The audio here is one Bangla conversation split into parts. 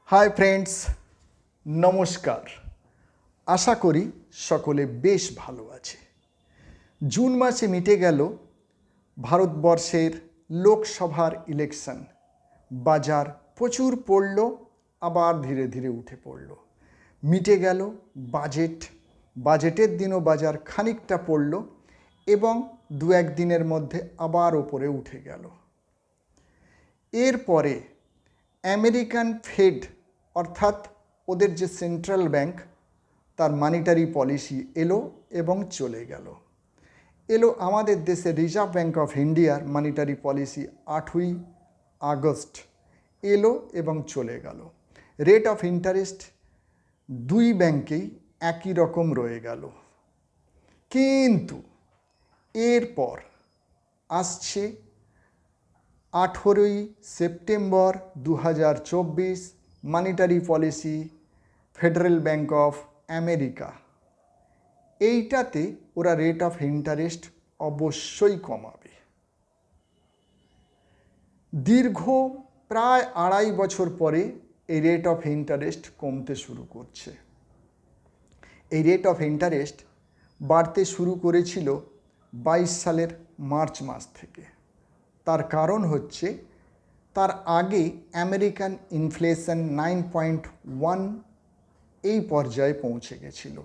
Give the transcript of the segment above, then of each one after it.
হাই ফ্রেন্ডস, নমস্কার। আশা করি সকলে বেশ ভালো আছে। জুন মাসে মিটে গেল ভারতবর্ষের লোকসভার ইলেকশন। বাজার প্রচুর পড়ল, আবার ধীরে ধীরে উঠে পড়ল। মিটে গেল বাজেটের দিনও বাজার খানিকটা পড়ল এবং দু এক দিনের মধ্যে আবার ওপরে উঠে গেল। এরপরে আমেরিকান ফেড অর্থাৎ ওদের যে সেন্ট্রাল ব্যাংক, তার মনিটারি পলিসি এলো এবং চলে গেল। আমাদের দেশে রিজার্ভ ব্যাংক অফ ইন্ডিয়ার মনিটারি পলিসি 8ই আগস্ট এলো এবং চলে গেল। রেট অফ ইন্টারেস্ট দুই ব্যাংকেই একই রকম রয়ে গেল। কিন্তু এরপর আসছে 18ই September 2024 monetary policy federal bank of America. এইটাতে ওরা রেট অফ ইন্টারেস্ট অবশ্যই কমাবে। দীর্ঘ প্রায় 2.5 বছর পরে এই রেট অফ ইন্টারেস্ট কমতে শুরু করছে। এই রেট অফ ইন্টারেস্ট বাড়তে শুরু করেছিল 22 সালের মার্চ মাস থেকে। তার কারণ হচ্ছে তার আগে আমেরিকান ইনফ্লেশন 9.1 এই পর্যায়ে পৌঁছে গেছিল।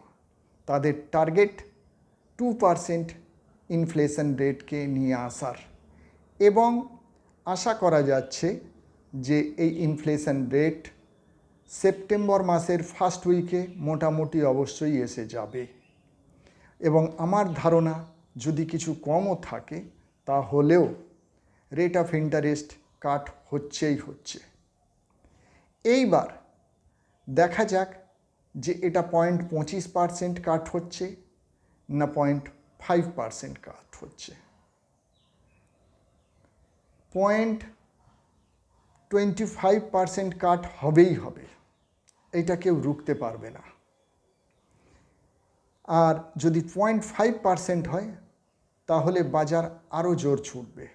তাদের টার্গেট 2% ইনফ্লেশন রেটকে নিয়ে আসার, এবং আশা করা যাচ্ছে যে এই ইনফ্লেশন রেট সেপ্টেম্বর মাসের ফার্স্ট উইকে মোটামুটি অবশ্যই এসে যাবে। এবং আমার ধারণা যদি কিছু কমও থাকে তাহলেও রেট অফ ইন্টারেস্ট কাট হচ্ছে। এইবার দেখা যাক যে এটা 0.25% কাট হচ্ছে না 0.5% কাট হচ্ছে। 0.25% কাট হবেই হবে, এটা কেউ রুখতে পারবে না। আর যদি 0.5% হয় তাহলে বাজার আরও জোর ছুটবে।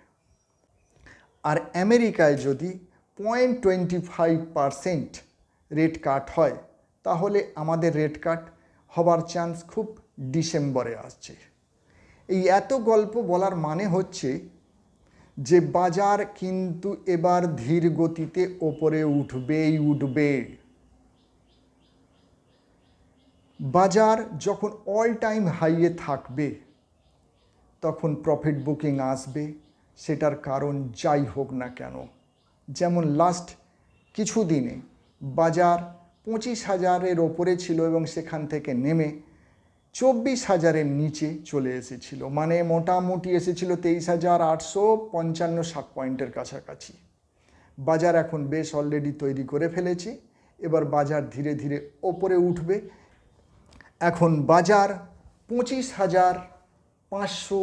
আর আমেরিকায় যদি 0.25% রেট কাট হয় তাহলে আমাদের রেট কাট হবার চান্স খুব ডিসেম্বরে আসছে। এই এত গল্প বলার মানে হচ্ছে যে বাজার কিন্তু এবার ধীর গতিতে ওপরে উঠবে। বাজার যখন অল টাইম হাইয়ে থাকবে তখন প্রফিট বুকিং আসবে, সেটার কারণ যাই হোক না কেন। যেমন লাস্ট কিছু দিনে বাজার 25,000-এর ওপরে ছিল এবং সেখান থেকে নেমে 24,000-এর নিচে চলে এসেছিল, মানে মোটামুটি এসেছিল 23,855-60 পয়েন্টের কাছাকাছি। বাজার এখন বেশ অলরেডি তৈরি করে ফেলেছে, এবার বাজার ধীরে ধীরে ওপরে উঠবে। এখন বাজার 25,500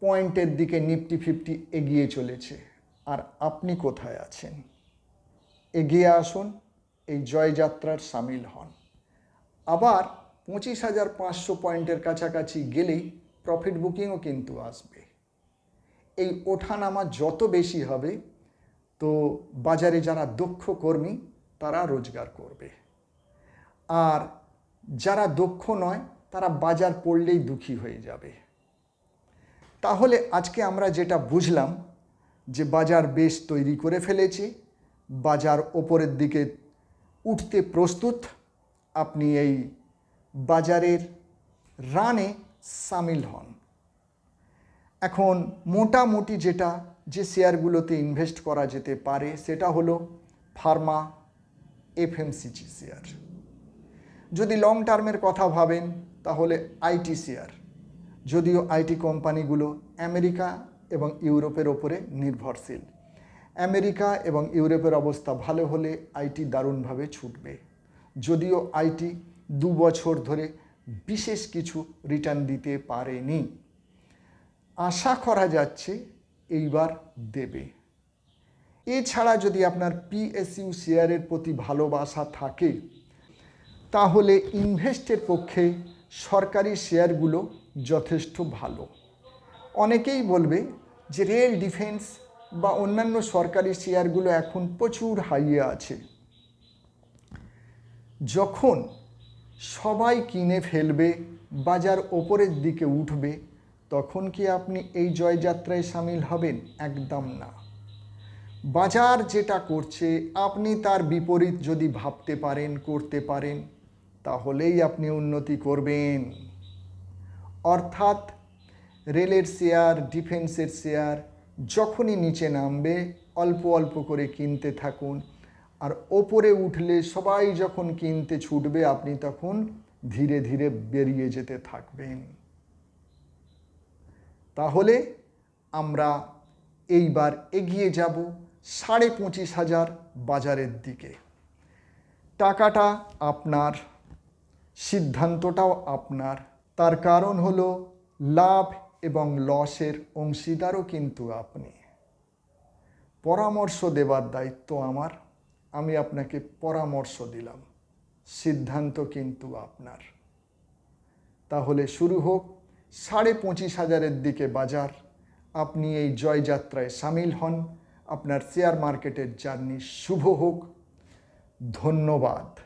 পয়েন্টের দিকে নিফটি 50 এগিয়ে চলেছে। আর আপনি কোথায় আছেন? এগিয়ে আসুন, এই জয়যাত্রার সামিল হন। আবার 25,500 পয়েন্টের কাছাকাছি গেলেই প্রফিট বুকিংও কিন্তু আসবে। এই ওঠানামা যত বেশি হবে তো বাজারে যারা দক্ষ কর্মী তারা রোজগার করবে, আর যারা দক্ষ নয় তারা বাজার পড়লেই দুঃখী হয়ে যাবে। তাহলে আজকে আমরা যেটা বুঝলাম যে বাজার বেশ তৈরি করে ফেলেছে, বাজার ওপরের দিকে উঠতে প্রস্তুত। আপনি এই বাজারের রানে সামিল হন। এখন মোটামুটি যে শেয়ারগুলোতে ইনভেস্ট করা যেতে পারে সেটা হলো ফার্মা, এফএমসিজি শেয়ার। যদি লং টার্মের কথা ভাবেন তাহলে আইটি শেয়ার, যদিও আইটি কোম্পানিগুলো আমেরিকা এবং ইউরোপের ওপরে নির্ভরশীল। আমেরিকা এবং ইউরোপের অবস্থা ভালো হলে আইটি দারুণভাবে ছুটবে, যদিও আইটি 2 বছর ধরে বিশেষ কিছু রিটার্ন দিতে পারেনি। আশা করা যাচ্ছে এইবার দেবে। এছাড়া যদি আপনার পিএসইউ শেয়ারের প্রতি ভালোবাসা থাকে তাহলে ইনভেস্টের পক্ষে সরকারি শেয়ারগুলো যথেষ্ট ভালো। অনেকেই বলবে যে রেল, ডিফেন্স বা অন্যান্য সরকারি শেয়ারগুলো এখন প্রচুর হাইয়ে আছে। যখন সবাই কিনে ফেলবে, বাজার ওপরের দিকে উঠবে, তখন কি আপনি এই জয়যাত্রায় সামিল হবেন? একদম না। বাজার যেটা করছে আপনি তার বিপরীত যদি ভাবতে পারেন, করতে পারেন, তাহলেই আপনি উন্নতি করবেন। অর্থাৎ রেলের শেয়ার, ডিফেন্সের শেয়ার যখনই নিচে নামবে অল্প অল্প করে কিনতে থাকুন, আর ওপরে উঠলে সবাই যখন কিনতে ছুটবে আপনি তখন ধীরে ধীরে বেরিয়ে যেতে থাকবেন। তাহলে আমরা এইবার এগিয়ে যাব 25,500 বাজারের দিকে। টাকাটা আপনার, সিদ্ধান্তটাও আপনার। তার কারণ হলো লাভ এবং লসের অংশীদারও কিন্তু আপনি। পরামর্শ দেবার দায়িত্ব আমার, আমি আপনাকে পরামর্শ দিলাম, সিদ্ধান্ত কিন্তু আপনার। তাহলে শুরু হোক 25,500 দিকে বাজার। আপনি এই জয়যাত্রায় সামিল হন। আপনার শেয়ার মার্কেটের জার্নি শুভ হোক। ধন্যবাদ।